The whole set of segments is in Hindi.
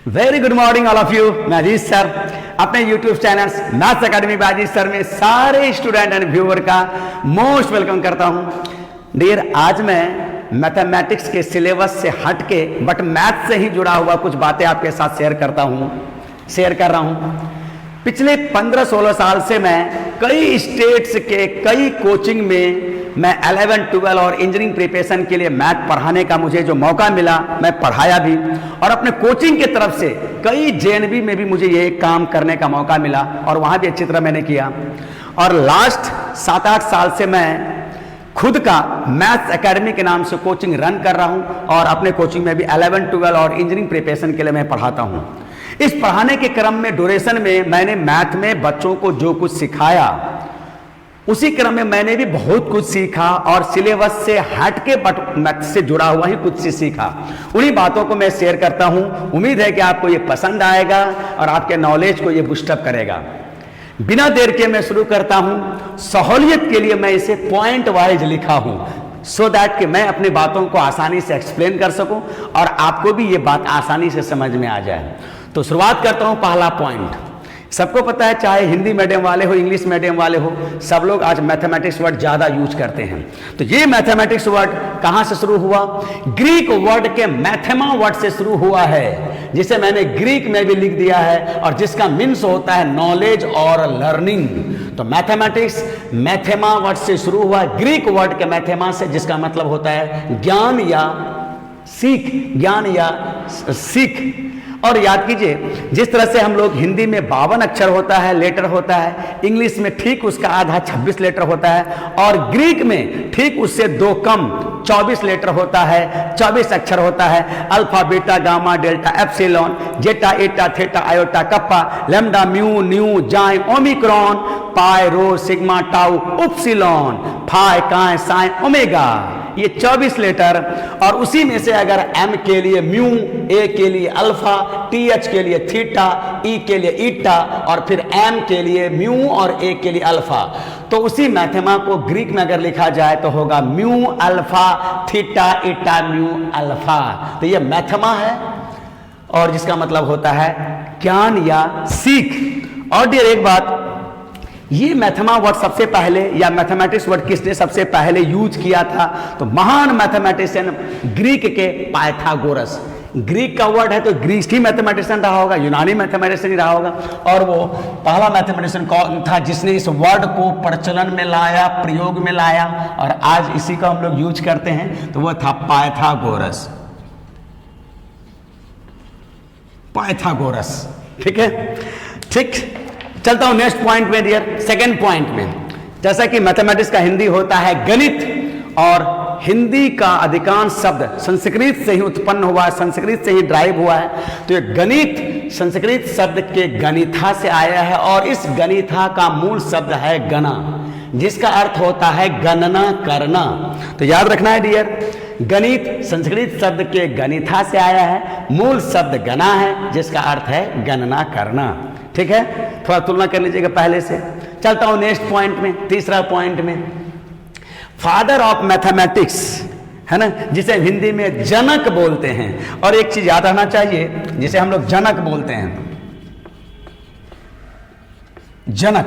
Very good morning all of you. मैं अजीज सर अपने YouTube channel maths academy by Aziz sir में सारे स्टूडेंट एंड व्यूअर का मोस्ट वेलकम करता हूं। डियर, आज मैं मैथमेटिक्स के सिलेबस से हट के बट मैथ से ही जुड़ा हुआ कुछ बातें आपके साथ शेयर कर रहा हूं। पिछले 15-16 साल से मैं कई स्टेट्स के कई कोचिंग में मैं 11, 12 और इंजीनियरिंग प्रिपरेशन के लिए मैथ पढ़ाने का मुझे जो मौका मिला मैं पढ़ाया भी, और अपने कोचिंग की तरफ से कई जेएनवी में भी मुझे ये काम करने का मौका मिला और वहाँ भी अच्छी तरह मैंने किया। और लास्ट 7-8 साल से मैं खुद का मैथ्स एकेडमी के नाम से कोचिंग रन कर रहा हूँ और अपने कोचिंग में भी 11, 12 और इंजीनियरिंग प्रिपरेशन के लिए मैं पढ़ाता हूँ। इस पढ़ाने के क्रम में ड्यूरेशन में मैंने मैथ में बच्चों को जो कुछ सिखाया उसी क्रम में मैंने भी बहुत कुछ सीखा और सिलेबस से हट के बट मैथ से जुड़ा हुआ ही कुछ सीखा। उन्हीं बातों को मैं शेयर करता हूं। उम्मीद है कि आपको ये पसंद आएगा और आपके नॉलेज को ये बूस्टअप करेगा। बिना देर के मैं शुरू करता हूं। सहूलियत के लिए मैं इसे पॉइंट वाइज लिखा हूं सो दैट कि मैं अपनी बातों को आसानी से एक्सप्लेन कर सकूं और आपको भी ये बात आसानी से समझ में आ जाए। तो शुरुआत करता हूं। पहला पॉइंट, सबको पता है चाहे हिंदी मीडियम वाले हो इंग्लिश मीडियम वाले हो, सब लोग आज मैथमेटिक्स वर्ड ज्यादा यूज करते हैं। तो ये मैथमेटिक्स वर्ड कहां से शुरू हुआ? ग्रीक वर्ड के मैथेमा वर्ड से शुरू हुआ है, जिसे मैंने ग्रीक में भी लिख दिया है और जिसका मीन्स होता है नॉलेज और लर्निंग। तो मैथमेटिक्स मैथेमा वर्ड से शुरू हुआ, ग्रीक वर्ड के मैथेमा से, जिसका मतलब होता है ज्ञान या सीख। और याद कीजिए, जिस तरह से हम लोग हिंदी में 52 अक्षर होता है, लेटर होता है, इंग्लिश में ठीक उसका आधा 26 लेटर होता है और ग्रीक में ठीक उससे 2 कम 24 लेटर होता है, 24 अक्षर होता है। Alpha, beta, gamma, delta, epsilon, zeta, eta, theta, iota, kappa, lambda, mu, nu, xi, omicron, pi, rho, sigma, tau, upsilon, phi, chi, psi, omega, ये 24 लेटर। और उसी में से अगर एम के लिए म्यू, ए के लिए अल्फा, टी एच के लिए थीटा, ई के लिए ईटा और फिर एम के लिए म्यू और ए के लिए अल्फा, तो उसी मैथेमा को ग्रीक में अगर लिखा जाए तो होगा म्यू अल्फा थीटा ईटा म्यू अल्फा। तो ये मैथेमा है और जिसका मतलब होता है ज्ञान या सीख। और डियर, एक बात, ये मैथेमा वर्ड सबसे पहले या मैथमेटिक्स वर्ड किसने सबसे पहले यूज किया था? तो महान मैथमेटिशियन ग्रीक के पाइथागोरस। ग्रीक का वर्ड है तो ग्रीक ही मैथमेटिशियन रहा होगा, यूनानी मैथमेटिशियन ही रहा होगा। और वो पहला मैथमेटिशियन कौन था जिसने इस वर्ड को प्रचलन में लाया, प्रयोग में लाया और आज इसी को हम लोग यूज करते हैं? तो वो था पाइथागोरस। पाइथागोरस, ठीक है। ठीक, चलता हूं नेक्स्ट पॉइंट में डियर। सेकंड पॉइंट में, जैसा कि मैथमेटिक्स का हिंदी होता है गणित और हिंदी का अधिकांश शब्द संस्कृत से ही उत्पन्न हुआ है, संस्कृत से ही ड्राइव हुआ है। तो ये गणित संस्कृत शब्द के गणिथा से आया है और इस गणिथा का मूल शब्द है गणा, जिसका अर्थ होता है गणना करना। तो याद रखना है डियर, गणित संस्कृत शब्द के गणिथा से आया है, मूल शब्द गणा है जिसका अर्थ है गणना करना। ठीक है, थोड़ा तुलना कर लीजिएगा पहले से। चलता हूं नेक्स्ट पॉइंट में, तीसरा पॉइंट में, फादर ऑफ मैथमेटिक्स है ना, जिसे हिंदी में जनक बोलते हैं। और एक चीज याद रखना चाहिए, जिसे हम लोग जनक बोलते हैं, जनक।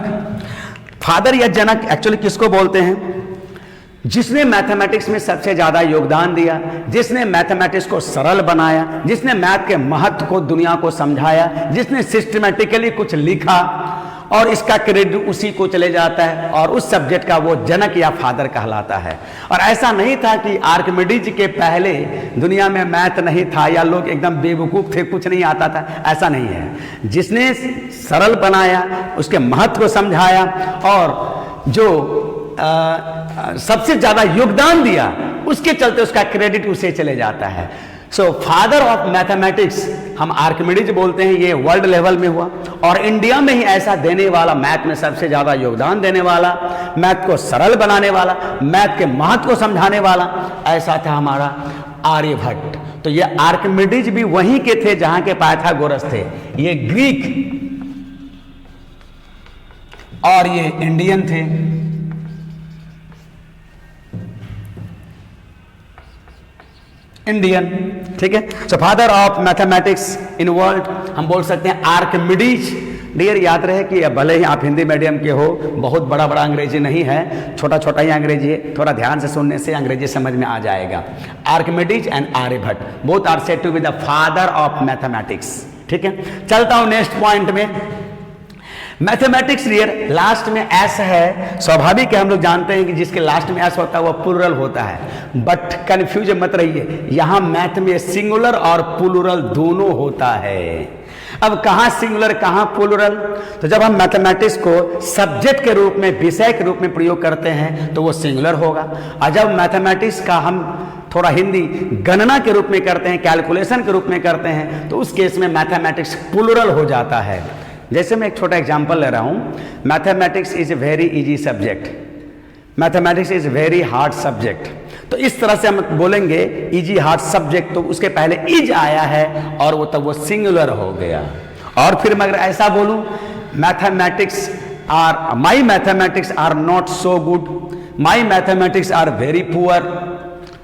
फादर या जनक एक्चुअली किसको बोलते हैं? जिसने मैथमेटिक्स में सबसे ज्यादा योगदान दिया, जिसने मैथमेटिक्स को सरल बनाया, जिसने मैथ के महत्व को दुनिया को समझाया, जिसने सिस्टमेटिकली कुछ लिखा और इसका क्रेडिट उसी को चले जाता है और उस सब्जेक्ट का वो जनक या फादर कहलाता है। और ऐसा नहीं था कि आर्किमिडीज के पहले दुनिया में मैथ नहीं था या लोग एकदम बेवकूफ थे, कुछ नहीं आता था, ऐसा नहीं है। जिसने सरल बनाया, उसके महत्व को समझाया और जो सबसे ज्यादा योगदान दिया, उसके चलते उसका क्रेडिट उसे चले जाता है। सो फादर ऑफ मैथमेटिक्स हम आर्किमिडीज बोलते हैं, ये वर्ल्ड लेवल में हुआ और इंडिया में ही ऐसा देने वाला, मैथ में सबसे ज्यादा योगदान देने वाला, मैथ को सरल बनाने वाला, मैथ के महत्व को समझाने वाला, ऐसा था हमारा आर्यभट्ट। तो ये आर्किमिडीज भी वहीं के थे जहां के पाइथागोरस थे। ये ग्रीक और ये इंडियन थे। इंडियन, ठीक है। So father of mathematics in world हम बोल सकते हैं आर्किमिडीज। डियर याद रहे कि भले ही आप हिंदी मीडियम के हो, बहुत बड़ा बड़ा अंग्रेजी नहीं है, छोटा छोटा ही अंग्रेजी है, थोड़ा ध्यान से सुनने से अंग्रेजी समझ में आ जाएगा। Archimedes and Aryabhatta both are said to be the father of mathematics, ठीक है। चलता हूं नेक्स्ट पॉइंट में। मैथमेटिक्स डियर लास्ट में एस है, स्वाभाविक है, हम लोग जानते हैं कि जिसके लास्ट में एस होता है वो प्लूरल होता है, बट कंफ्यूज मत रहिए, यहां मैथ में सिंगुलर और प्लूरल दोनों होता है। अब कहां सिंगुलर कहां प्लूरल, तो जब हम मैथमेटिक्स को सब्जेक्ट के रूप में, विषय के रूप में प्रयोग करते हैं तो वो सिंगुलर होगा, और जब मैथमेटिक्स का हम थोड़ा हिंदी गणना के रूप में करते हैं, कैलकुलेशन के रूप में करते हैं, तो उस केस में मैथमेटिक्स प्लूरल हो जाता है। जैसे मैं एक छोटा एग्जांपल ले रहा हूं, mathematics is a very easy subject, mathematics is very hard subject, तो इस तरह से हम बोलेंगे इजी हार्ड सब्जेक्ट, तो उसके पहले इज आया है और वो तब वो सिंगुलर हो गया। और फिर मैं अगर ऐसा बोलूं, mathematics are, my mathematics are not so good, my mathematics are very poor,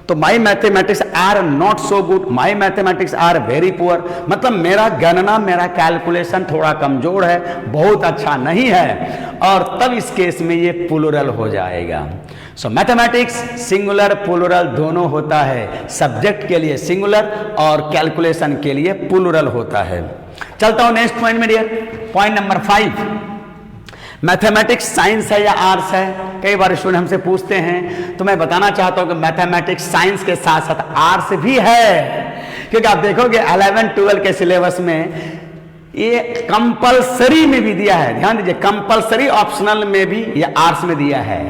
तो my mathematics are not so good, my mathematics are very poor, मतलब मेरा गणना, मेरा कैलकुलेशन थोड़ा कमजोर है, बहुत अच्छा नहीं है, और तब इस केस में ये प्लूरल हो जाएगा। सो मैथमेटिक्स सिंगुलर प्लूरल दोनों होता है, सब्जेक्ट के लिए सिंगुलर और कैलकुलेशन के लिए प्लूरल होता है। चलता हूं नेक्स्ट पॉइंट में dear, point number 5। Mathematics science है या आर्ट्स है, कई बार स्टूडेंट हमसे पूछते हैं, तो मैं बताना चाहता हूं कि मैथमेटिक्स साइंस के साथ साथ आर्ट्स भी है, क्योंकि आप देखोगे 11-12 के सिलेबस में ये कंपलसरी में भी दिया है, ध्यान दीजिए, कंपलसरी ऑप्शनल में भी ये आर्ट्स में दिया है।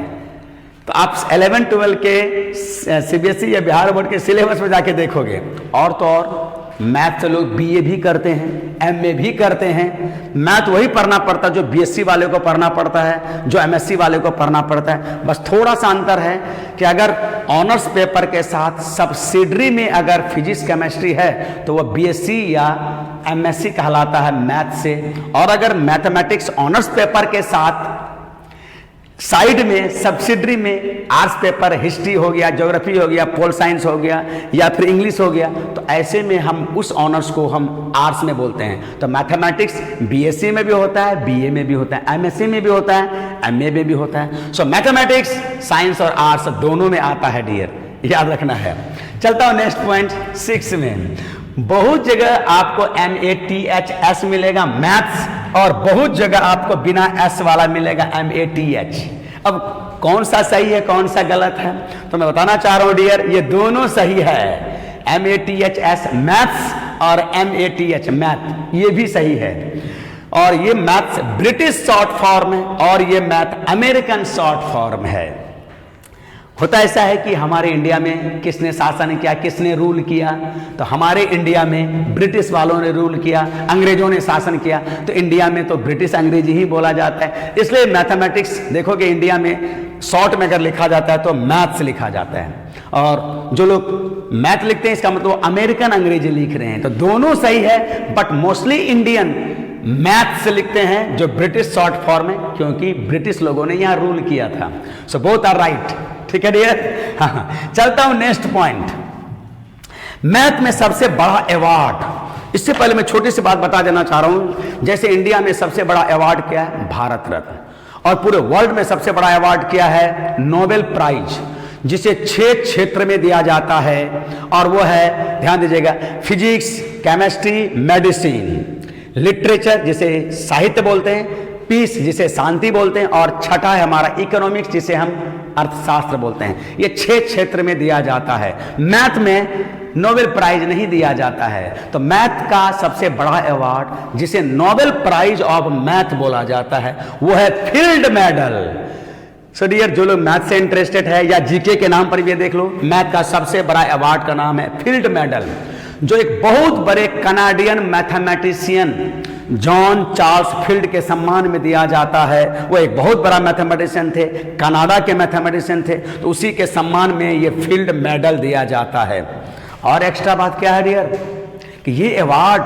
तो आप 11-12 के सीबीएसई या बिहार बोर्ड के सिलेबस में जाके देखोगे, और तो और मैथ से लोग बीए भी करते हैं, एमए भी करते हैं, मैथ वही पढ़ना पड़ता है जो बीएससी वाले को पढ़ना पड़ता है, जो एमएससी वाले को पढ़ना पड़ता है, बस थोड़ा सा अंतर है कि अगर ऑनर्स पेपर के साथ सब्सिडरी में अगर फिजिक्स केमिस्ट्री है तो वह बीएससी या एमएससी कहलाता है मैथ से, और अगर मैथमेटिक्स ऑनर्स पेपर के साथ साइड में सब्सिडरी में आर्ट्स पेपर, हिस्ट्री हो गया, ज्योग्राफी हो गया, पोल साइंस हो गया, या फिर इंग्लिश हो गया, तो ऐसे में हम उस ऑनर्स को हम आर्ट्स में बोलते हैं। तो मैथमेटिक्स बीएससी में भी होता है, बीए में भी होता है, एमएससी में भी होता है, एमए में भी होता है। सो मैथमेटिक्स साइंस और आर्ट्स दोनों में आता है डियर, याद रखना है। चलता हूं नेक्स्ट पॉइंट 6 में। बहुत जगह आपको MATHS मिलेगा मैथ्स, और बहुत जगह आपको बिना एस वाला मिलेगा MATH। अब कौन सा सही है कौन सा गलत है, तो मैं बताना चाह रहा हूं डियर, ये दोनों सही है। MATHS मैथ्स और MATH मैथ, ये भी सही है, और ये मैथ्स ब्रिटिश शॉर्ट फॉर्म है और ये मैथ अमेरिकन शॉर्ट फॉर्म है। होता ऐसा है कि हमारे इंडिया में किसने शासन किया, किसने रूल किया, तो हमारे इंडिया में ब्रिटिश वालों ने रूल किया, अंग्रेजों ने शासन किया, तो इंडिया में तो ब्रिटिश अंग्रेजी ही बोला जाता है, इसलिए मैथमेटिक्स देखोगे इंडिया में शॉर्ट में अगर लिखा जाता है तो मैथ्स लिखा जाता है, और जो लोग मैथ लिखते हैं इसका मतलब अमेरिकन अंग्रेजी लिख रहे हैं। तो दोनों सही है, बट मोस्टली इंडियन मैथ से लिखते हैं जो ब्रिटिश शॉर्ट फॉर्म है, क्योंकि ब्रिटिश लोगों ने यहां रूल किया था। सो बोथ आर राइट, ठीक है डियर। हाँ, चलता हूं नेक्स्ट पॉइंट। मैथ में सबसे बड़ा अवार्ड, इससे पहले मैं छोटी सी बात बता देना चाह रहा हूं, जैसे इंडिया में सबसे बड़ा अवार्ड क्या है, भारत रत्न, और पूरे वर्ल्ड में सबसे बड़ा अवार्ड क्या है, नोबेल प्राइज, जिसे 6 क्षेत्र में दिया जाता है, और वो है, ध्यान दीजिएगा, फिजिक्स, केमिस्ट्री, मेडिसिन, लिटरेचर जिसे साहित्य बोलते हैं, पीस जिसे शांति बोलते हैं, और छठा है हमारा इकोनॉमिक्स जिसे हम अर्थशास्त्र बोलते हैं। ये 6 क्षेत्र में दिया जाता है। मैथ में नोबेल प्राइज नहीं दिया जाता है, तो मैथ का सबसे बड़ा अवार्ड जिसे नोबेल प्राइज ऑफ मैथ बोला जाता है वो है फील्ड मेडल। सो डियर, जो लोग मैथ से इंटरेस्टेड है या जीके के नाम पर भी देख लो, मैथ का सबसे बड़ा अवार्ड का नाम है फील्ड मेडल, जो एक बहुत बड़े Canadian mathematician John Charles field के सम्मान में दिया जाता है। वो एक बहुत बड़ा मैथमेटिशियन थे, कनाडा के मैथमेटिशियन थे, तो उसी के सम्मान में ये फील्ड मेडल दिया जाता है। और एक्स्ट्रा बात क्या है डियर, कि ये अवार्ड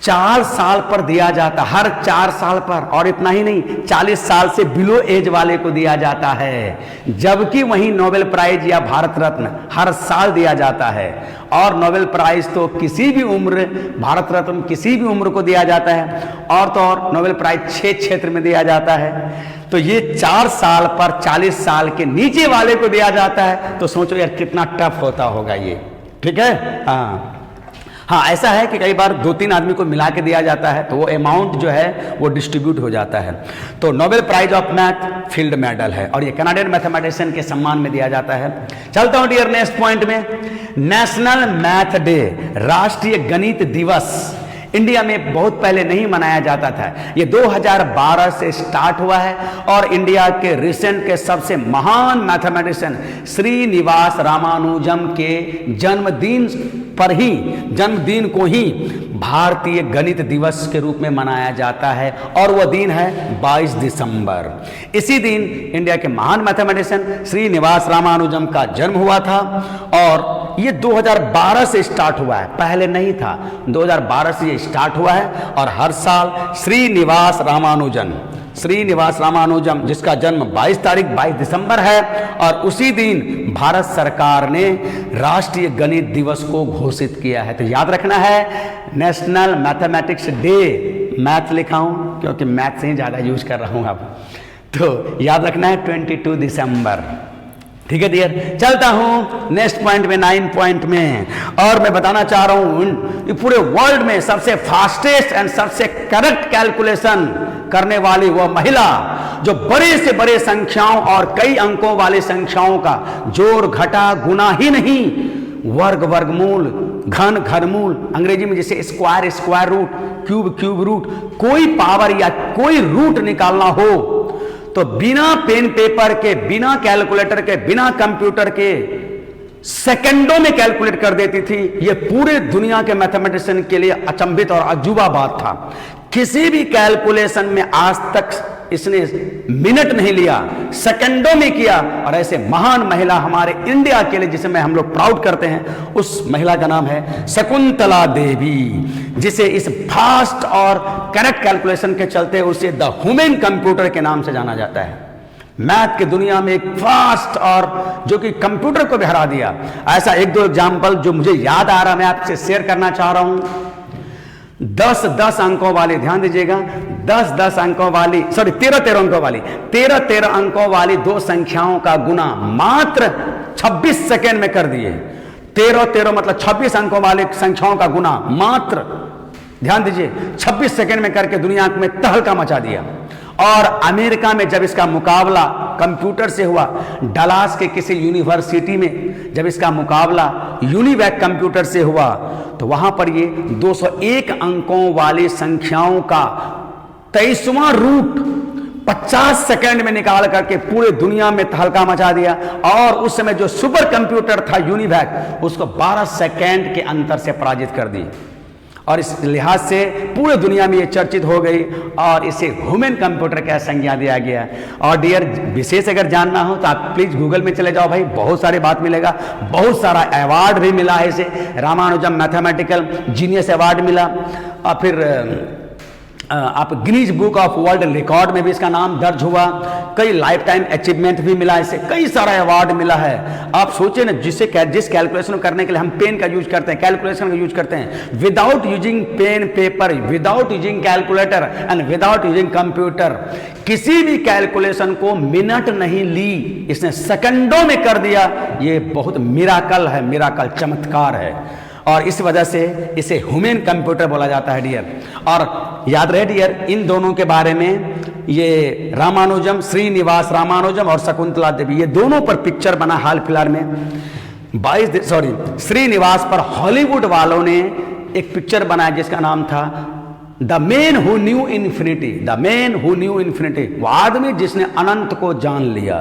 4 साल पर दिया जाता, हर 4 साल पर, और इतना ही नहीं 40 साल से बिलो एज वाले को दिया जाता है। जबकि वहीं नोबेल प्राइज या भारत रत्न हर साल दिया जाता है। और नोबेल प्राइज तो किसी भी उम्र, भारत रत्न किसी भी उम्र को दिया जाता है, और तो और नोबेल प्राइज 6 क्षेत्र में दिया जाता है। तो ये 4 साल पर 40 साल के नीचे वाले को दिया जाता है। तो सोचो यार कितना टफ होता होगा ये, ठीक है। हाँ, ऐसा है कि कई बार 2-3 आदमी को मिला के दिया जाता है, तो वो अमाउंट जो है वो डिस्ट्रीब्यूट हो जाता है। तो Nobel prize of math field medal है, और ये कनाडियन मैथमेटिशियन के सम्मान में दिया जाता है। चलता हूं डियर नेक्स्ट पॉइंट में। नेशनल मैथ डे, राष्ट्रीय गणित दिवस इंडिया में बहुत पहले नहीं मनाया जाता था। ये 2012 से स्टार्ट हुआ है, और इंडिया के रिसेंट के सबसे महान मैथमेटिशियन श्रीनिवास रामानुजम के जन्मदिन पर ही, जन्मदिन को ही भारतीय गणित दिवस के रूप में मनाया जाता है, और वह दिन है 22 दिसंबर। इसी दिन इंडिया के महान मैथमेटिशियन श्रीनिवास रामानुजम का जन्म हुआ था, और ये 2012 से स्टार्ट हुआ है, पहले नहीं था। 2012 से ये स्टार्ट हुआ है, और हर साल श्रीनिवास रामानुजम जिसका जन्म 22 दिसंबर है, और उसी दिन भारत सरकार ने राष्ट्रीय गणित दिवस को घोषित किया है। तो याद रखना है नेशनल मैथमेटिक्स डे, मैथ लिखा हूं क्योंकि मैथ से ही ज्यादा यूज कर रहा हूं अब, तो याद रखना है 22 दिसंबर, ठीक है डियर। चलता हूं नेक्स्ट पॉइंट में, 9 पॉइंट में, और मैं बताना चाह रहा हूं पूरे वर्ल्ड में सबसे फास्टेस्ट एंड सबसे करेक्ट कैलकुलेशन करने वाली वह महिला जो बड़े से बड़े संख्याओं और कई अंकों वाली संख्याओं का जोड़ घटा गुना ही नहीं, वर्ग वर्गमूल, घन घनमूल, अंग्रेजी में जैसे square square root, cube cube root, कोई पावर या कोई रूट निकालना हो तो बिना पेन पेपर के, बिना कैलकुलेटर के, बिना कंप्यूटर के सेकंडों में कैलकुलेट कर देती थी। यह पूरे दुनिया के मैथमेटिशियन के लिए अचंभित और अजूबा बात था। किसी भी कैलकुलेशन में आज तक इसने मिनट नहीं लिया, सेकंडों में किया। और ऐसे महान महिला हमारे इंडिया के लिए जिसे हम लोग प्राउड करते हैं, उस महिला का नाम है शकुंतला देवी, जिसे इस फास्ट और करेक्ट कैलकुलेशन के चलते उसे द ह्यूमन कंप्यूटर के नाम से जाना जाता है। मैथ की दुनिया में एक फास्ट और जो कि कंप्यूटर को भी हरा दिया। ऐसा 1-2 एग्जाम्पल जो मुझे याद आ रहा, मैं आपसे शेयर करना चाह रहा हूं। 10-10 अंकों वाली, ध्यान दीजिएगा, 10-10 अंकों वाली, सॉरी 13-13 अंकों वाली, 13-13 अंकों वाली दो संख्याओं का गुना मात्र 26 सेकेंड में कर दिए। 13-13 मतलब 26 अंकों वाली संख्याओं का गुना मात्र, ध्यान दीजिए, 26 सेकेंड में करके दुनिया में तहलका मचा दिया। और अमेरिका में जब इसका मुकाबला कंप्यूटर से हुआ, डलास के किसी यूनिवर्सिटी में जब इसका मुकाबला यूनिवैक कंप्यूटर से हुआ, तो वहां पर ये 201 अंकों वाली संख्याओं का 23वां रूट 50 सेकेंड में निकाल करके पूरे दुनिया में तहलका मचा दिया। और उस समय जो सुपर कंप्यूटर था यूनिवैक, उसको 12 सेकेंड के अंतर से पराजित कर दी। और इस लिहाज से पूरे दुनिया में ये चर्चित हो गई और इसे ह्यूमन कंप्यूटर का संज्ञा दिया गया। और डियर, विशेष अगर जानना हो तो आप प्लीज गूगल में चले जाओ भाई, बहुत सारी बात मिलेगा। बहुत सारा अवार्ड भी मिला है इसे, रामानुजम मैथमेटिकल जीनियस अवार्ड मिला, और फिर आप Guinness book of world record में भी इसका नाम दर्ज हुआ। कई लाइफ टाइम अचीवमेंट भी मिला इसे, कई सारा अवार्ड मिला है। आप सोचिए ना, जिस कैलकुलेशन करने के लिए हम पेन का यूज करते हैं, कैलकुलेशन का यूज करते हैं, without using pen paper, without using calculator and without using computer, किसी भी कैलकुलेशन को मिनट नहीं ली, इसने सेकंडों में कर दिया। ये बहुत मिराकल है, मिराकल, चमत्कार है। और इस वजह से इसे ह्यूमन कंप्यूटर बोला जाता है डियर। और याद रहे डियर, इन दोनों के बारे में, ये रामानुजम, श्रीनिवास रामानुजम और शकुंतला देवी, ये दोनों पर पिक्चर बना हाल फिलहाल में। श्रीनिवास पर हॉलीवुड वालों ने एक पिक्चर बनाया जिसका नाम था the man who knew infinity, the man who knew infinity, वो आदमी जिसने अनंत को जान लिया।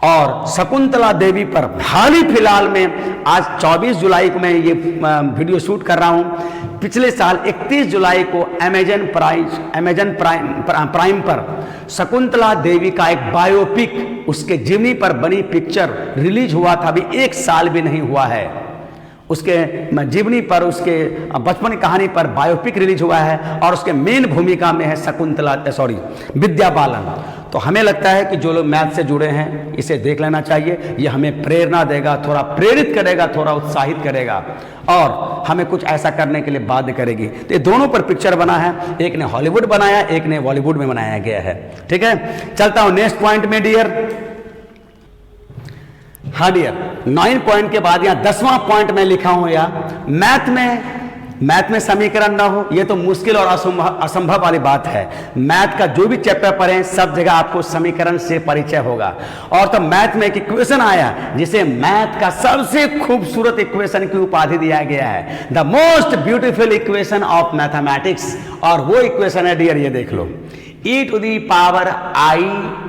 और शकुंतला देवी पर हाल ही फिलहाल में, आज 24 जुलाई को मैं ये वीडियो शूट कर रहा हूं, पिछले साल 31 जुलाई को अमेजन प्राइम पर शकुंतला देवी का एक बायोपिक, उसके जीवनी पर बनी पिक्चर रिलीज हुआ था। अभी 1 साल भी नहीं हुआ है। उसके जीवनी पर, उसके बचपन की कहानी पर बायोपिक रिलीज हुआ है और उसके मेन भूमिका में है विद्या बालन। तो हमें लगता है कि जो लोग मैथ से जुड़े हैं इसे देख लेना चाहिए। ये हमें प्रेरणा देगा, थोड़ा प्रेरित करेगा, थोड़ा उत्साहित करेगा और हमें कुछ ऐसा करने के लिए बाध्य करेगी। तो ये दोनों पर पिक्चर बना है, एक ने हॉलीवुड बनाया, एक ने बॉलीवुड में बनाया गया है। ठीक है, चलता हूं नेक्स्ट पॉइंट में डियर। हाँ डियर, 9 पॉइंट के बाद यहां 10वां पॉइंट में लिखा हूं, या मैथ में समीकरण ना हो, ये तो मुश्किल और असंभव वाली बात है। मैथ का जो भी चैप्टर पढ़ें सब जगह आपको समीकरण से परिचय होगा। और तो मैथ में एक इक्वेशन आया जिसे मैथ का सबसे खूबसूरत इक्वेशन की उपाधि दिया गया है, the most beautiful equation of mathematics. और वो इक्वेशन है डियर, ये देख लो, e⁻i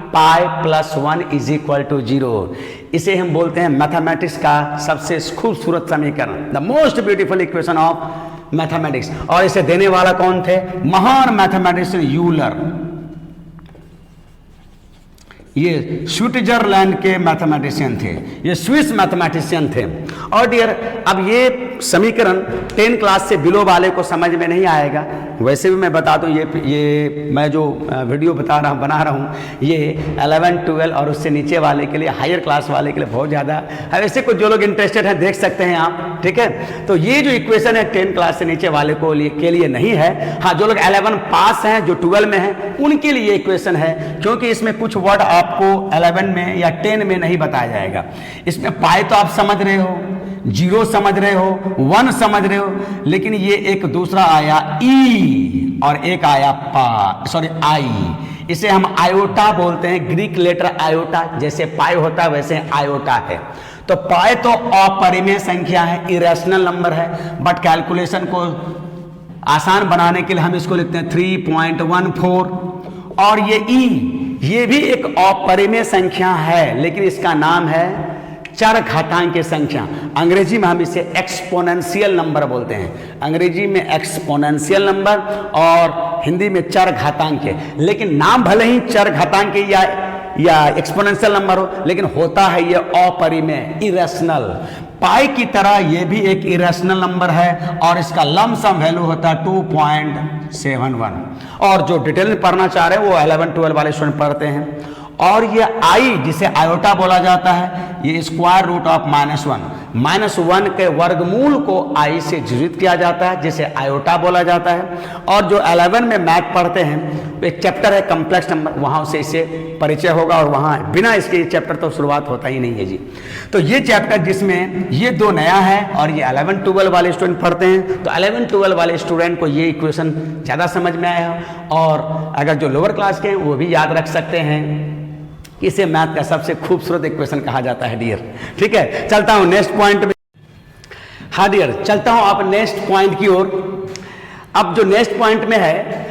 pi plus 1 is equal to 0। इसे हम बोलते हैं मैथमेटिक्स का सबसे खूबसूरत समीकरण, the most beautiful equation of mathematics. और इसे देने वाला कौन थे? महान मैथमेटिशियन यूलर। ये स्विट्जरलैंड के मैथमेटिशियन थे, ये स्विस मैथमेटिशियन थे। और डियर, अब ये समीकरण 10 क्लास से बिलो वाले को समझ में नहीं आएगा। वैसे भी मैं बता दूं, ये मैं जो वीडियो बना रहा हूँ ये 11, 12 और उससे नीचे वाले के लिए, हायर क्लास वाले के लिए बहुत ज़्यादा है। वैसे कुछ जो लोग इंटरेस्टेड हैं देख सकते हैं आप। ठीक है, तो ये जो इक्वेशन है 10 क्लास से नीचे वाले के लिए नहीं है। हाँ, जो लोग 11 पास हैं, जो 12 में हैं, उनके लिए इक्वेशन है, क्योंकि इसमें कुछ वर्ड आपको 11 में या 10 में नहीं बताया जाएगा। इसमें पाई तो आप समझ रहे हो, 0 समझ रहे हो, 1 समझ रहे हो, लेकिन ये एक दूसरा आया ई और एक आया आई। इसे हम आयोटा बोलते हैं, ग्रीक लेटर आयोटा, जैसे पाई होता है वैसे आयोटा है। तो पाई तो अपरिमेय संख्या है, इरेशनल नंबर है, बट कैलकुलेशन को आसान बनाने के लिए हम इसको लिखते हैं 3.14। और ये भी एक अपरिमेय संख्या है, लेकिन इसका नाम है चर घातांक की संख्या। अंग्रेजी में हम इसे एक्सपोनेंशियल नंबर बोलते हैं। अंग्रेजी में एक्सपोनेंशियल नंबर और हिंदी में चर घातांक है। लेकिन नाम भले ही चर घातांक या एक्सपोनेंशियल नंबर हो, लेकिन होता है ये अपरिमेय, इरेशनल। पाई की तरह ये भी एक इरेशनल नंबर है और इसका लमसम वैल्यू होता है 2.71। और जो डिटेल में पढ़ना चाह रहे हैं वो 11, 12 वाले स्टूडेंट पढ़ते हैं। और ये आई, जिसे आयोटा बोला जाता है, ये स्क्वायर रूट ऑफ -1 के वर्गमूल को आई से विभाजित किया जाता है, जिसे आयोटा बोला जाता है। और जो 11 में मैथ पढ़ते हैं, एक चैप्टर है कॉम्प्लेक्स नंबर, वहां से इसे परिचय होगा और वहां बिना इसके चैप्टर तो शुरुआत होता ही नहीं है जी। तो ये चैप्टर जिसमें ये 2 नया है और ये 11, 12 वाले स्टूडेंट पढ़ते हैं, तो 11, 12 वाले स्टूडेंट को ये इक्वेशन ज़्यादा समझ में आया। और अगर जो लोअर क्लास के हैं वो भी याद रख सकते हैं। इसे मैथ का सबसे खूबसूरत इक्वेशन कहा जाता है डियर। ठीक है, चलता हूं नेक्स्ट पॉइंट में। हाँ डियर, चलता हूं आप नेक्स्ट पॉइंट की ओर। अब जो नेक्स्ट पॉइंट में है,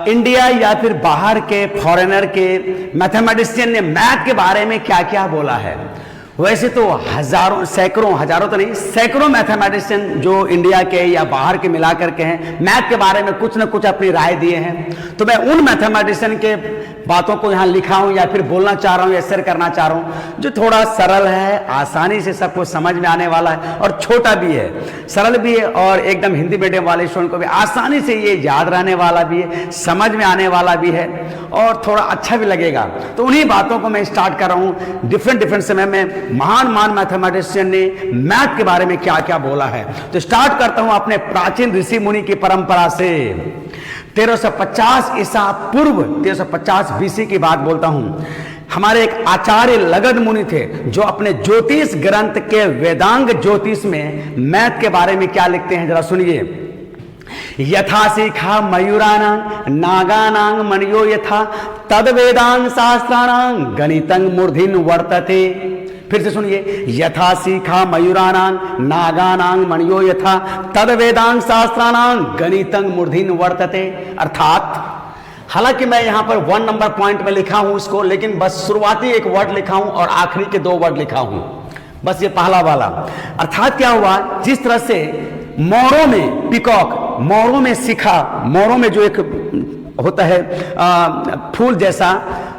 इंडिया या फिर बाहर के फॉरेनर के मैथमेटिशियन ने मैथ के बारे में क्या क्या बोला है। वैसे तो हजारों तो नहीं, सैकड़ों मैथमेटिशियन जो इंडिया के या बाहर के मिलाकर के हैं, मैथ के बारे में कुछ न कुछ अपनी राय दिए हैं। तो मैं उन मैथमेटिशियन के बातों को यहाँ लिखा हूँ या फिर बोलना चाह रहा हूँ या शेयर करना चाह रहा हूँ, जो थोड़ा सरल है, आसानी से सबको समझ में आने वाला है और छोटा भी है, सरल भी है और एकदम हिंदी मीडियम वाले स्टूडेंट को भी आसानी से ये याद रहने वाला भी है, समझ में आने वाला भी है और थोड़ा अच्छा भी लगेगा। तो उन्हीं बातों को मैं स्टार्ट कर रहा हूँ। डिफरेंट समय में महान मैथमेटिशियन ने मैथ के बारे में क्या क्या बोला है। तो स्टार्ट करता हूं अपने प्राचीन ऋषि मुनि की परंपरा से। 1350 ईसा पूर्व, 1350 बीसी की बात बोलता हूं। हमारे एक आचार्य लगद मुनि थे जो अपने ज्योतिष ग्रंथ के वेदांग ज्योतिष में मैथ के बारे में क्या लिखते हैं, जरा सुनिए। यथा शिखा मयूराणां नागानां मणियो यथा तद वेदांग शास्त्राणां गणितं मूर्धिन वर्तते। फिर से सुनिए, यथा शिखा मयूराणां नागानां मणियो यथा तद वेदांग शास्त्राणां गणितं मूर्धिन वर्तते। अर्थात, हालांकि मैं यहां पर 1 नंबर पॉइंट में लिखा हूं इसको, लेकिन बस शुरुआती एक वर्ड लिखा हूं और आखिरी के 2 वर्ड लिखा हूं, बस ये पहला वाला। अर्थात क्या हुआ, जिस तरह से मोरों में पिकॉक, मोरों में शिखा, मोरों में जो एक होता है फूल जैसा,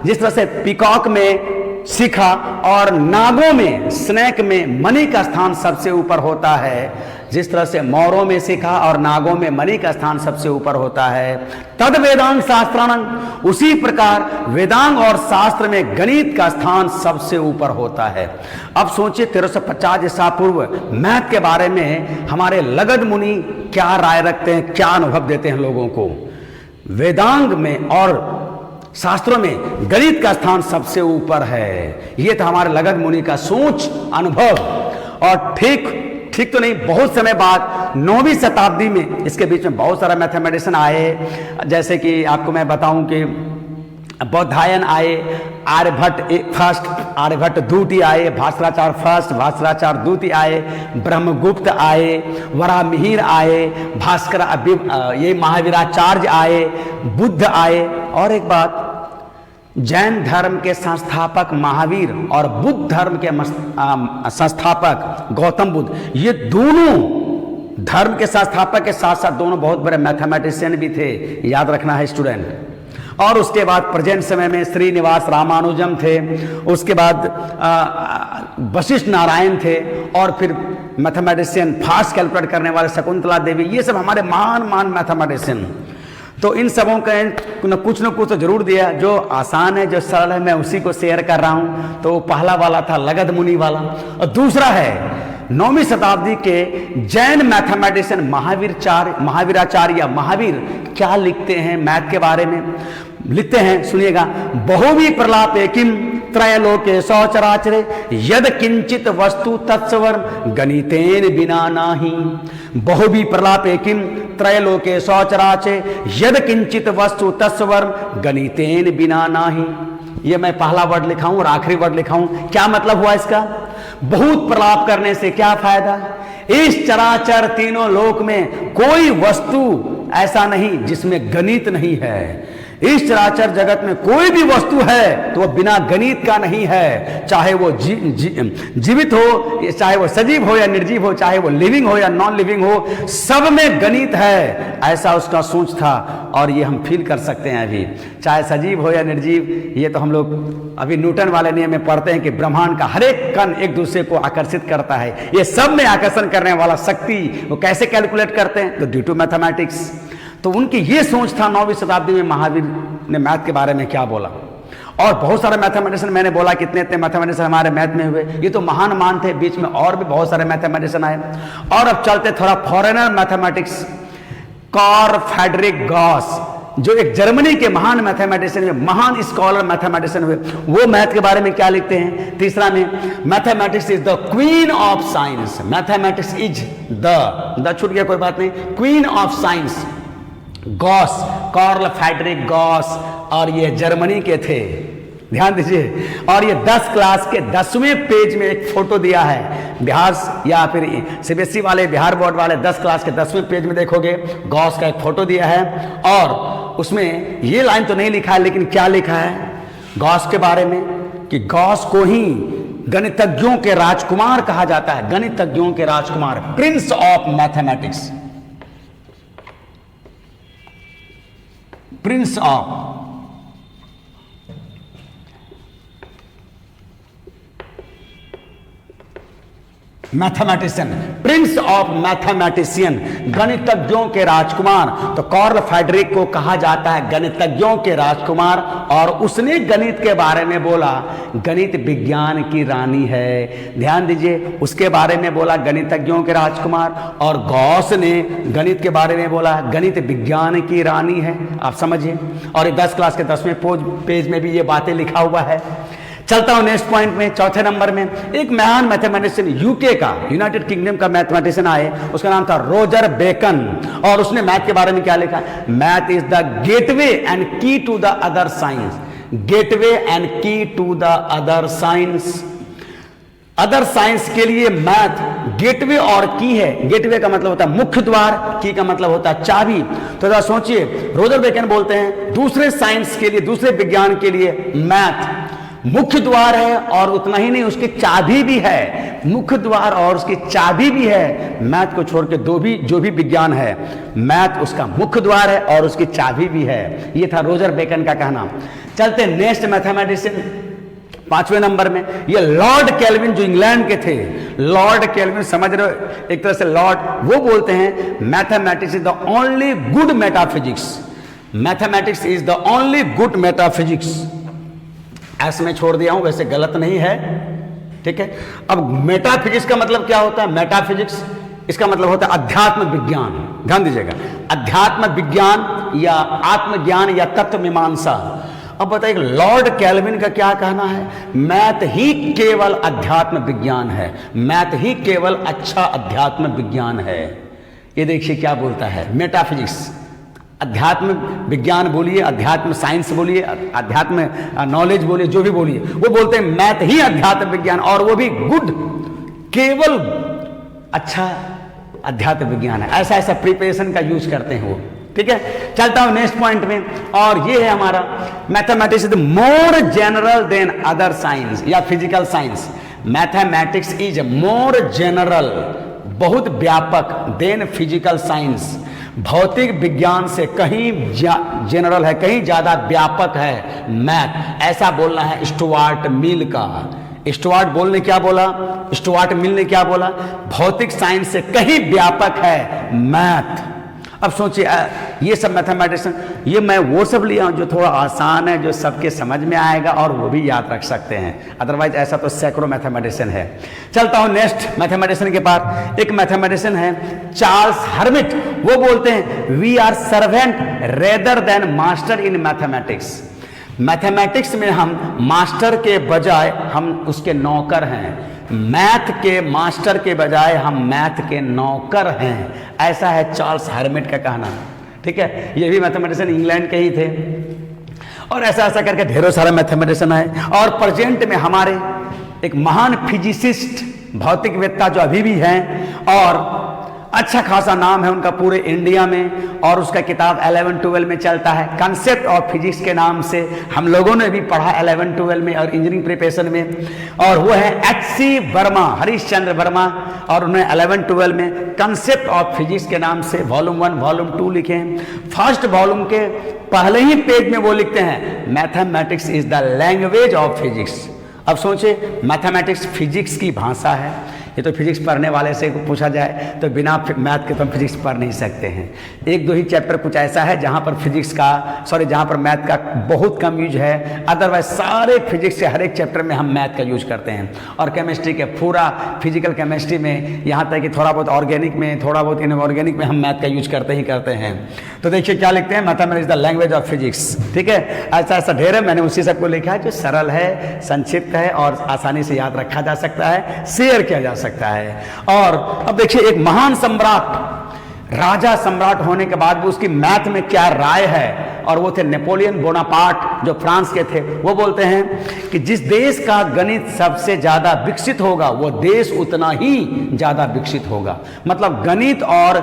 जिस तरह से पिकॉक में सीखा और नागों में, स्नेक में मणि का स्थान सबसे ऊपर होता है। जिस तरह से मौरों में सीखा और नागों में मणि का स्थान सबसे ऊपर होता है, तद वेदांग शास्त्रांग, उसी प्रकार वेदांग और शास्त्र में गणित का स्थान सबसे ऊपर होता है। अब सोचिए 1350 ईसा पूर्व मैथ के बारे में हमारे लगद मुनि क्या राय रखते हैं, क्या अनुभव देते हैं लोगों को। वेदांग में और शास्त्रों में गणित का स्थान सबसे ऊपर है। यह था हमारे लगद मुनि का सोच, अनुभव। और ठीक तो नहीं, बहुत समय बाद 9वीं शताब्दी में इसके बीच में बहुत सारा मैथमेटिशियन आए। जैसे कि आपको मैं बताऊं कि बौधायन आए, आर्यभट्ट फर्स्ट, आर्यभट्ट द्वितीय आए, भास्कराचार्य फर्स्ट, भास्कराचार्य द्वितीय आए, ब्रह्मगुप्त आए, वराहमिहिर आए, भास्कर ये महावीराचार्य आए, बुद्ध आए। और एक बात, जैन धर्म के संस्थापक महावीर और बुद्ध धर्म के संस्थापक गौतम बुद्ध, ये दोनों धर्म के संस्थापक के साथ साथ दोनों बहुत बड़े मैथमेटिशियन भी थे, याद रखना है स्टूडेंट। और उसके बाद प्रेजेंट समय में श्रीनिवास रामानुजम थे, उसके बाद वशिष्ठ नारायण थे, और फिर मैथमेटिशियन फास्ट कैलकुलेट करने वाले शकुंतला देवी, ये सब हमारे महान मैथमेटिशियन। तो इन सबों का न कुछ तो जरूर दिया। जो आसान है, जो सरल है, मैं उसी को शेयर कर रहा हूं। तो पहला वाला था लगद मुनि वाला, और दूसरा है 9वीं शताब्दी के जैन मैथमेटिशियन महावीराचार्य या महावीर क्या लिखते हैं मैथ के बारे में। लिखते हैं, सुनिएगा, बहुवी प्रलापे किम त्रयलोके सौचराचरे यद किंचित वस्तु तत्सवर गणितेन बिना नाही। बहुवी प्रलापे किम त्रयलोके सौचराचे यद किंचित वस्तु तत्सवर गणितेन बिना नाही। ये मैं पहला वर्ड लिखा हूं और आखिरी वर्ड लिखा हूं। क्या मतलब हुआ इसका? बहुत प्रलाप करने से क्या फायदा? इस चराचर तीनों लोक में कोई वस्तु ऐसा नहीं जिसमें गणित नहीं है। इस चराचर जगत में कोई भी वस्तु है तो वो बिना गणित का नहीं है। चाहे वो जीवित हो, चाहे वो सजीव हो या निर्जीव हो, चाहे वो लिविंग हो या नॉन लिविंग हो, सब में गणित है। ऐसा उसका सोच था, और ये हम फील कर सकते हैं अभी, चाहे सजीव हो या निर्जीव। ये तो हम लोग अभी न्यूटन वाले नियम में पढ़ते हैं कि ब्रह्मांड का हर एक कण एक दूसरे को आकर्षित करता है। ये सब में आकर्षण करने वाला शक्ति वो कैसे कैलकुलेट करते हैं? तो ड्यू टू मैथमेटिक्स। तो उनकी ये सोच था। 9वीं शताब्दी में महावीर ने मैथ के बारे में क्या बोला। और बहुत सारे मैथमेटिशियन, मैंने बोला कितने इतने मैथमेटिशियन हमारे मैथ में हुए, ये तो महान थे। बीच में और भी बहुत सारे मैथमेटिशियन आए। और अब चलते थोड़ा foreigner mathematics, Karl Frederick Gauss, जो एक जर्मनी के महान मैथमेटिशियन, महान स्कॉलर मैथमेटिशियन हुए, वो मैथ के बारे में क्या लिखते हैं। तीसरा में, mathematics is the queen of science. Mathematics is the छूट गया, कोई बात नहीं, queen of science. Gauss, Karl Frederick Gauss, और ये जर्मनी के थे, ध्यान दीजिए। और ये 10 क्लास के 10वें पेज में एक फोटो दिया है। बिहार या फिर सीबीएसई वाले, बिहार बोर्ड वाले 10 क्लास के 10वें पेज में देखोगे गॉस का एक फोटो दिया है। और उसमें ये लाइन तो नहीं लिखा है, लेकिन क्या लिखा है गॉस के बारे में, कि गॉस को ही गणितज्ञों के राजकुमार कहा जाता है। गणितज्ञों के राजकुमार, prince of mathematics, prince of mathematician, prince of mathematician, गणितज्ञों के राजकुमार। तो कार्ल फ्रेडरिक को कहा जाता है गणितज्ञों के राजकुमार, और उसने गणित के बारे में बोला गणित विज्ञान की रानी है। ध्यान दीजिए, उसके बारे में बोला गणितज्ञों के राजकुमार, और गॉस ने गणित के बारे में बोला गणित विज्ञान की रानी है। आप समझिए। और 10 क्लास के 10वें पेज में भी ये बातें लिखा हुआ है। चलता हूं नेक्स्ट पॉइंट में, चौथे नंबर में। एक महान मैथमेटिशियन यूके का, यूनाइटेड किंगडम का मैथमेटिशियन आए, उसका नाम था रोजर बेकन। और उसने मैथ के बारे में क्या लिखा? Math is the gateway and key to the other science. Gateway and key to the other science. Other science के लिए मैथ गेटवे और की है। गेटवे का मतलब होता है मुख्य द्वार, की का मतलब होता है चाबी। तो जरा सोचिए, रोजर बेकन बोलते हैं दूसरे साइंस के लिए, दूसरे विज्ञान के लिए मैथ मुख्य द्वार है, और उतना ही नहीं, उसकी चाबी भी है। मुख्य द्वार और उसकी चाबी भी है। मैथ को छोड़ के जो भी विज्ञान है, मैथ उसका मुख्य द्वार है और उसकी चाबी भी है। ये था रोजर बेकन का कहना। चलते नेक्स्ट मैथमेटिशियन, 5वें नंबर में ये लॉर्ड केल्विन जो इंग्लैंड के थे, लॉर्ड केल्विन, समझ रहे हो, एक तरह से लॉर्ड, वो बोलते हैं mathematics is the only good metaphysics, mathematics is the only good metaphysics. ऐसे में छोड़ दिया हूं, वैसे गलत नहीं है, ठीक है। अब मेटाफिजिक्स का मतलब क्या होता है? मेटाफिजिक्स इसका मतलब होता है अध्यात्म विज्ञान, ध्यान दीजिएगा, अध्यात्म विज्ञान या आत्मज्ञान या तत्व मीमांसा। अब बताइए लॉर्ड कैल्विन का क्या कहना है? मैथ ही केवल अध्यात्म विज्ञान है, मैथ ही केवल अच्छा अध्यात्म विज्ञान है। ये देखिए क्या बोलता है, मेटाफिजिक्स, अध्यात्म विज्ञान बोलिए, अध्यात्म साइंस बोलिए, अध्यात्म नॉलेज बोलिए, जो भी बोलिए, वो बोलते हैं मैथ ही अध्यात्म विज्ञान, और वो भी गुड, केवल अच्छा अध्यात्म विज्ञान है। ऐसा ऐसा प्रिपरेशन का यूज करते हैं वो, ठीक है। चलता हूं नेक्स्ट पॉइंट में, और ये है हमारा mathematics is more general than other science या physical science. Mathematics is more general, बहुत व्यापक, देन फिजिकल साइंस, भौतिक विज्ञान से कहीं जनरल है, कहीं ज्यादा व्यापक है मैथ। ऐसा बोलना है स्टुअर्ट मिल का। स्टुअर्ट बोल ने क्या बोला? स्टुअर्ट मिल ने क्या बोला? भौतिक साइंस से कहीं व्यापक है मैथ। अब सोचिए ये सब मैथमेटिक्स, ये मैं वो सब लिया हूं जो थोड़ा आसान है, जो सबके समझ में आएगा और वो भी याद रख सकते हैं, अदरवाइज ऐसा तो सैकड़ों मैथमेटिशियन है। चलता हूं नेक्स्ट मैथमेटिशियन के पास। एक मैथमेटिशियन है चार्ल्स हर्मिट, वो बोलते हैं we are servant rather than master in mathematics. Mathematics में हम मास्टर के बजाय हम उसके नौकर हैं, मैथ के मास्टर के बजाय हम मैथ के नौकर हैं। ऐसा है चार्ल्स हर्मिट का कहना, ठीक है। ये भी मैथमेटिशियन इंग्लैंड के ही थे, और ऐसा ऐसा करके ढेरों सारे मैथमेटिशियन है। और प्रेजेंट में हमारे एक महान फिजिसिस्ट, भौतिकवेत्ता जो अभी भी हैं, और अच्छा खासा नाम है उनका पूरे इंडिया में, और उसका किताब 11-12 में चलता है, कंसेप्ट ऑफ फिजिक्स के नाम से हम लोगों ने भी पढ़ा 11-12 में और इंजीनियरिंग प्रिपरेशन में। और वो है H.C. वर्मा, हरीशचंद्र वर्मा, और उन्होंने 11-12 में कंसेप्ट ऑफ फिजिक्स के नाम से वॉल्यूम 1 वॉल्यूम 2 लिखे हैं। फर्स्ट वॉल्यूम के पहले ही पेज में वो लिखते हैं mathematics is the language of physics. अब सोचे मैथमेटिक्स फिजिक्स की भाषा है। ये तो फिजिक्स पढ़ने वाले से पूछा जाए तो बिना मैथ के तो हम फिजिक्स पढ़ नहीं सकते हैं। एक दो ही चैप्टर कुछ ऐसा है जहाँ पर फिजिक्स का, सॉरी, जहाँ पर मैथ का बहुत कम यूज है, अदरवाइज सारे फिजिक्स के हर एक चैप्टर में हम मैथ का यूज करते हैं। और केमिस्ट्री के पूरा फिजिकल केमिस्ट्री में, यहाँ तक कि थोड़ा बहुत ऑर्गेनिक में, थोड़ा बहुत इनऑर्गेनिक में हम मैथ का यूज करते ही करते हैं। तो देखिए क्या लिखते हैं, mathematics the language of physics, ठीक है। ऐसा ऐसा ढेर है, मैंने उसी सबको लिखा है जो सरल है, संक्षिप्त है और आसानी से याद रखा जा सकता है, शेयर किया जा सकता है। और अब देखिए एक महान सम्राट, राजा सम्राट होने के बाद भी उसकी मैथ में क्या राय है, और वो थे नेपोलियन बोनापार्ट जो फ्रांस के थे। वो बोलते हैं कि जिस देश का गणित सबसे ज्यादा विकसित होगा वो देश उतना ही ज्यादा विकसित होगा। मतलब गणित और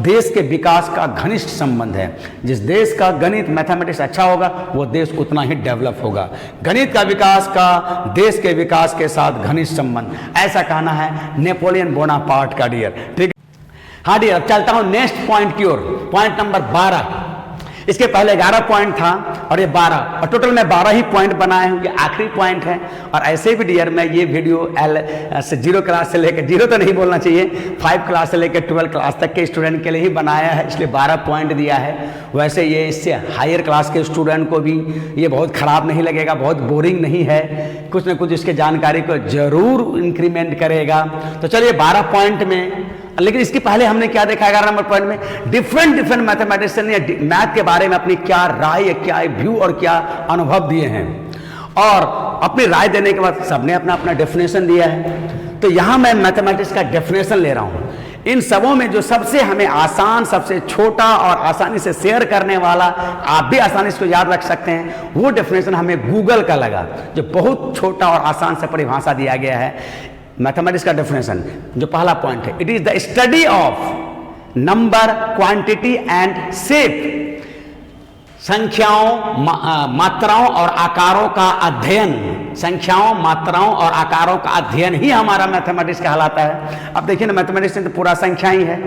देश के विकास का घनिष्ठ संबंध है। जिस देश का गणित मैथमेटिक्स अच्छा होगा वो देश उतना ही डेवलप होगा। गणित का विकास का देश के विकास के साथ घनिष्ठ संबंध, ऐसा कहना है नेपोलियन बोनापार्ट का, डियर, ठीक। हाँ डियर, अब चलता हूं नेक्स्ट पॉइंट की ओर, पॉइंट नंबर 12। इसके पहले 11 पॉइंट था और ये 12, और टोटल मैं 12 ही पॉइंट बनाए हूँ, ये आखिरी पॉइंट है। और ऐसे भी डियर मैं ये वीडियो जीरो क्लास से लेकर, जीरो तो नहीं बोलना चाहिए, 5 क्लास से लेकर 12 क्लास तक के स्टूडेंट के लिए ही बनाया है, इसलिए 12 पॉइंट दिया है। वैसे ये इससे हायर क्लास के स्टूडेंट को भी ये बहुत खराब नहीं लगेगा, बहुत बोरिंग नहीं है, कुछ ना कुछ इसके जानकारी को जरूर इंक्रीमेंट करेगा। तो चलिए 12 पॉइंट में, लेकिन इसके पहले हमने क्या देखा 11 नंबर पॉइंट में, डिफरेंट मैथमेटिशियन ने मैथ के बारे में अपनी क्या राय, क्या व्यू और क्या अनुभव दिए हैं। और अपनी राय देने के बाद सबने अपना अपना डेफिनेशन दिया है। तो यहां मैं मैथमेटिक्स का डेफिनेशन ले रहा हूं। इन सबों में जो सबसे हमें आसान, सबसे छोटा और आसानी से शेयर करने वाला, आप भी आसानी से इसको याद रख सकते हैं, वो डेफिनेशन हमें गूगल का लगा, जो बहुत छोटा और आसान से परिभाषा दिया गया है मैथमेटिक्स का डेफिनेशन। जो पहला पॉइंट है, it is the study of number, quantity and shape, संख्याओं, मात्राओं और आकारों का अध्ययन। संख्याओं, मात्राओं और आकारों का अध्ययन ही हमारा मैथमेटिक्स कहलाता है। अब देखिए ना, मैथमेटिक्स में तो पूरा संख्या ही है,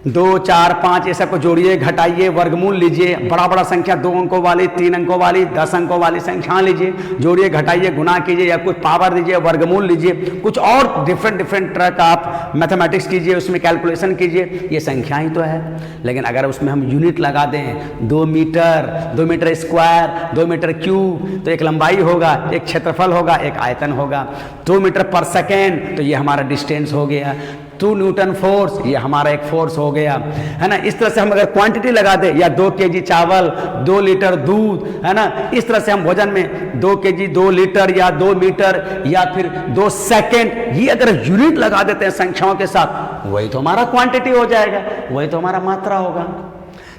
2, 4, 5 ये सबको जोड़िए, घटाइए, वर्गमूल लीजिए, बड़ा बड़ा संख्या 2 अंकों वाली, 3 अंकों वाली, 10 अंकों वाली संख्या लीजिए, जोड़िए, घटाइए, गुना कीजिए, या कुछ पावर दीजिए, वर्गमूल लीजिए, कुछ और डिफरेंट तरह का आप मैथमेटिक्स कीजिए, उसमें कैलकुलेशन कीजिए, ये संख्या ही तो है। लेकिन अगर उसमें हम यूनिट लगा दें, 2 metre, 2 metre square, 2 metre cube, तो एक लंबाई होगा, एक क्षेत्रफल होगा, एक आयतन होगा। 2 मीटर पर सेकेंड, तो ये हमारा डिस्टेंस हो गया। 2 न्यूटन फोर्स, ये हमारा एक फोर्स हो गया, है ना। इस तरह से हम अगर क्वांटिटी लगा दे, या 2 केजी चावल, 2 लीटर दूध, है ना, इस तरह से हम वजन में 2 केजी, 2 लीटर, या 2 मीटर, या फिर 2 सेकेंड, ये अगर यूनिट लगा देते हैं संख्याओं के साथ, वही तो हमारा क्वांटिटी हो जाएगा, वही तो हमारा मात्रा होगा।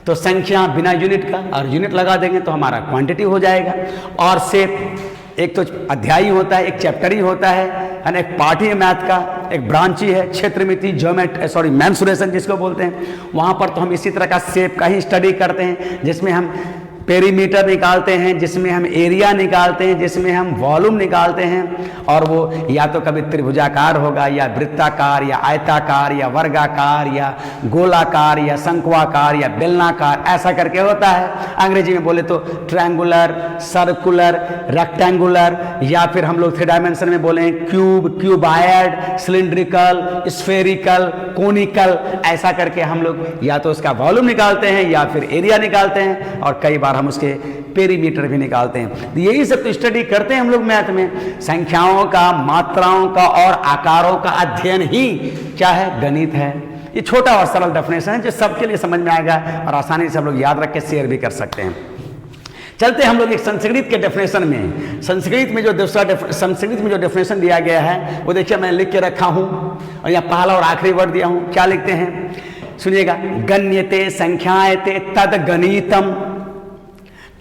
तो संख्या बिना यूनिट का, और यूनिट लगा देंगे तो हमारा क्वांटिटी हो जाएगा। और शेप, एक तो अध्याय होता है, एक चैप्टर ही होता है ना, एक पार्ट ही है मैथ का, एक ब्रांच ही है, क्षेत्रमिति, मेंसुरेशन जिसको बोलते हैं। वहाँ पर तो हम इसी तरह का शेप का ही स्टडी करते हैं, जिसमें हम पेरीमीटर निकालते हैं, जिसमें हम एरिया निकालते हैं, जिसमें हम वॉल्यूम निकालते हैं। और वो या तो कभी त्रिभुजाकार होगा, या वृत्ताकार, या आयताकार, या वर्गाकार, या गोलाकार, या शंक्वाकार, या बेलनाकार, ऐसा करके होता है। अंग्रेजी में बोले तो ट्रायंगुलर, सर्कुलर, रेक्टेंगुलर, या फिर हम लोग 3 डायमेंशन में बोले क्यूब, क्यूबायड, सिलिंड्रिकल, स्फेरिकल, कोनिकल, ऐसा करके हम लोग या तो उसका वॉल्यूम निकालते हैं, या फिर एरिया निकालते हैं, और कई बार हम उसके पेरीमीटर भी निकालते हैं। यही सब तो स्टडी करते हैं हम लोग मैथ में। संख्याओं का, मात्राओं का और आकारों का अध्ययन ही क्या है? गणित है। ये छोटा और सरल डेफिनेशन है जो सबके लिए समझ में आएगा और आसानी से हम लोग याद रख के शेयर भी कर सकते हैं। चलते हम लोग एक संस्कृत के डेफिनेशन में। संस्कृत में जो डेफिनेशन दिया गया है वो देखिए मैं लिख के रखा हूं, और यहाँ पहला और आखिरी वर्ड दिया हूं। क्या लिखते हैं सुनिएगा। गण्यते संख्यायते तद गणितम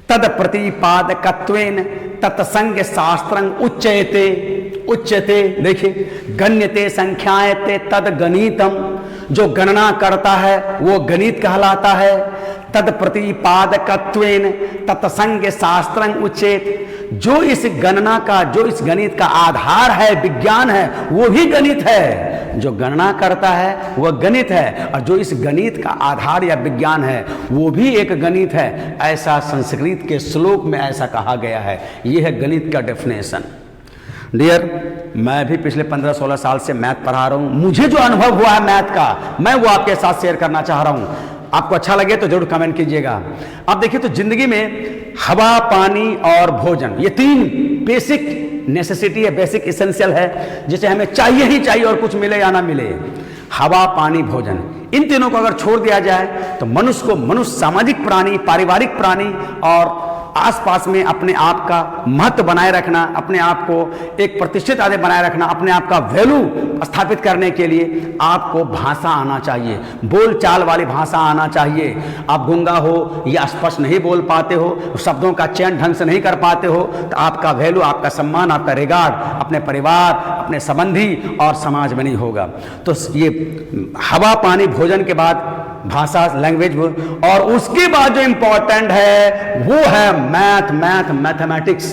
तद प्रतिपादकत्वेन तत्संग शास्त्रं उच्यते। उच्यते देखिए, गण्यते संख्यायते तद गणितम, जो गणना करता है वो गणित कहलाता है। तद प्रतिपादकत्वेन तत्संग शास्त्रं उच्यते, जो इस गणना का, जो इस गणित का आधार है, विज्ञान है, वो भी गणित है। जो गणना करता है वह गणित है, और जो इस गणित का आधार या विज्ञान है वो भी एक गणित है। ऐसा संस्कृत के श्लोक में ऐसा कहा गया है। यह है गणित का डेफिनेशन। डियर, मैं भी पिछले 15-16 साल से मैथ पढ़ा रहा हूं। मुझे जो अनुभव हुआ है मैथ का, मैं वो आपके साथ शेयर करना चाह रहा हूं। आपको अच्छा लगे तो जरूर कमेंट कीजिएगा। अब देखिए, तो जिंदगी में हवा, पानी और भोजन, ये 3 बेसिक नेसेसिटी है, बेसिक इसेंशियल है, जिसे हमें चाहिए ही चाहिए, और कुछ मिले या ना मिले। हवा, पानी, भोजन, इन तीनों को अगर छोड़ दिया जाए तो मनुष्य सामाजिक प्राणी, पारिवारिक प्राणी, और आसपास में अपने आप का महत्व बनाए रखना, अपने आप को एक प्रतिष्ठित आदि बनाए रखना, अपने आप का वैल्यू स्थापित करने के लिए आपको भाषा आना चाहिए, बोल चाल वाली भाषा आना चाहिए। आप गूंगा हो या स्पष्ट नहीं बोल पाते हो, शब्दों का चयन ढंग से नहीं कर पाते हो, तो आपका वैल्यू, आपका सम्मान, आपका रिगार्ड अपने परिवार, अपने संबंधी और समाज में नहीं होगा। तो ये हवा, पानी, भोजन के बाद भाषा, लैंग्वेज, और उसके बाद जो इंपॉर्टेंट है वो है मैथमेटिक्स।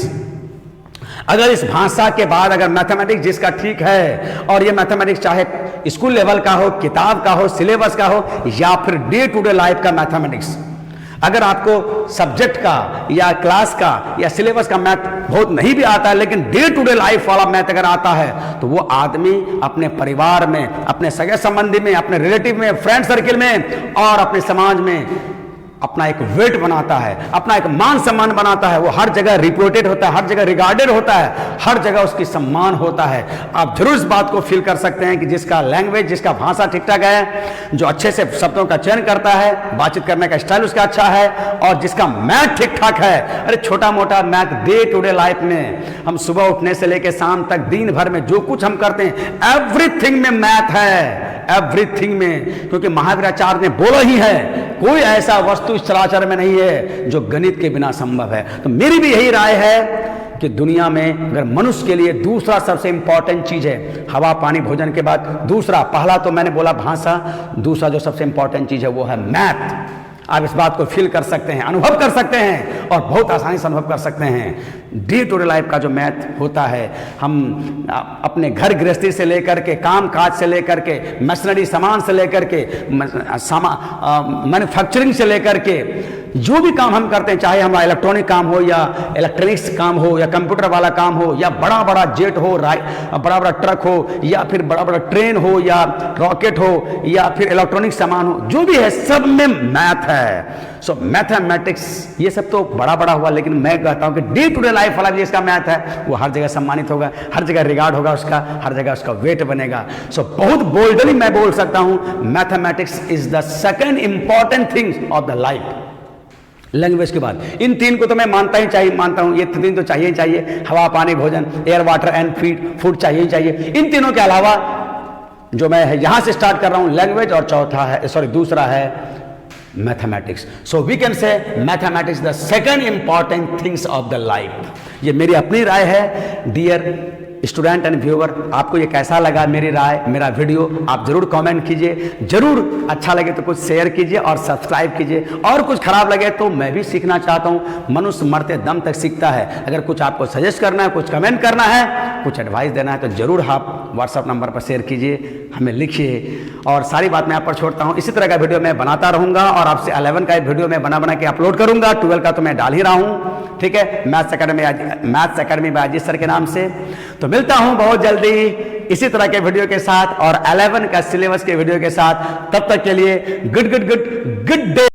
अगर इस भाषा के बाद अगर मैथमेटिक्स जिसका ठीक है, और ये मैथमेटिक्स चाहे स्कूल लेवल का हो, किताब का हो, सिलेबस का हो, या फिर डे टू डे लाइफ का मैथमेटिक्स, अगर आपको सब्जेक्ट का या क्लास का या सिलेबस का मैथ बहुत नहीं भी आता है, लेकिन डे टू डे लाइफ वाला मैथ अगर आता है, तो वो आदमी अपने परिवार में, अपने सगे संबंधी में, अपने रिलेटिव में, फ्रेंड सर्किल में और अपने समाज में अपना एक वेट बनाता है, अपना एक मान सम्मान बनाता है। वो हर जगह रिपोर्टेड होता है, हर जगह रिगार्डेड होता है, हर जगह उसकी सम्मान होता है। आप जरूर इस बात को फील कर सकते हैं कि जिसका लैंग्वेज, जिसका भाषा ठीक ठाक है, जो अच्छे से शब्दों का चयन करता है, बातचीत करने का स्टाइल उसका अच्छा है, और जिसका मैथ ठीक ठाक है। अरे छोटा मोटा math day to day life में हम सुबह उठने से लेकर शाम तक दिन भर में जो कुछ हम करते हैं, एवरीथिंग में मैथ है, एवरीथिंग में। क्योंकि महावीराचार्य ने बोला ही है, कोई ऐसा वस्तु इस चराचर में नहीं है जो गणित के बिना संभव है। तो मेरी भी यही राय है कि दुनिया में अगर मनुष्य के लिए दूसरा सबसे इंपॉर्टेंट चीज है, हवा, पानी, भोजन के बाद दूसरा, पहला तो मैंने बोला भाषा, दूसरा जो सबसे इंपॉर्टेंट चीज है वो है मैथ। आप इस बात को फील कर सकते हैं, अनुभव कर सकते हैं और बहुत आसानी से अनुभव कर सकते हैं। डे टू डे लाइफ का जो मैथ होता है, हम अपने घर गृहस्थी से लेकर के, काम काज से लेकर के, मशीनरी सामान से लेकर के, मैन्युफैक्चरिंग से लेकर के, जो भी काम हम करते हैं, चाहे हमारा इलेक्ट्रॉनिक काम हो या इलेक्ट्रॉनिक्स काम हो या कंप्यूटर वाला काम हो या बड़ा बड़ा जेट हो, बड़ा बड़ा ट्रक हो या फिर बड़ा बड़ा ट्रेन हो या रॉकेट हो या फिर इलेक्ट्रॉनिक सामान हो, जो भी है सब में मैथ है। सो मैथमेटिक्स ये सब तो बड़ा बड़ा हुआ, लेकिन मैं कहता हूं कि डे टू डे लाइफ वाला जिसका मैथ है वो हर जगह सम्मानित होगा, हर जगह रिगार्ड होगा उसका, हर जगह उसका वेट बनेगा। सो बहुत बोल्डली मैं बोल सकता हूं, mathematics is the second important thing of the life. Language के बाद इन तीन को तो मैं मानता हूं, ये तीन तो चाहिए ही चाहिए, हवा पानी भोजन, एयर वाटर एंड फूड चाहिए ही चाहिए। इन तीनों के अलावा जो मैं यहां से स्टार्ट कर रहा हूं लैंग्वेज, और दूसरा है mathematics. So we can say mathematics the second important things of the life. ये मेरी अपनी राय है। डियर स्टूडेंट एंड व्यूअर, आपको ये कैसा लगा मेरी राय, मेरा वीडियो, आप जरूर कमेंट कीजिए, जरूर अच्छा लगे तो कुछ शेयर कीजिए और सब्सक्राइब कीजिए, और कुछ खराब लगे तो मैं भी सीखना चाहता हूं। मनुष्य मरते दम तक सीखता है। अगर कुछ आपको सजेस्ट करना है, कुछ कमेंट करना है, कुछ एडवाइस देना है तो जरूर आप व्हाट्सएप नंबर पर शेयर कीजिए, हमें लिखिए, और सारी बात मैं आप पर छोड़ता हूं। इसी तरह का वीडियो मैं बनाता रहूंगा और आपसे 11 का वीडियो मैं बना के अपलोड करूंगा, 12 का तो मैं डाल ही रहा हूं, ठीक है, maths academy by Ajit sir के नाम से। तो मिलता हूं बहुत जल्दी इसी तरह के वीडियो के साथ और 11 का सिलेबस के वीडियो के साथ। तब तक के लिए गुड डे।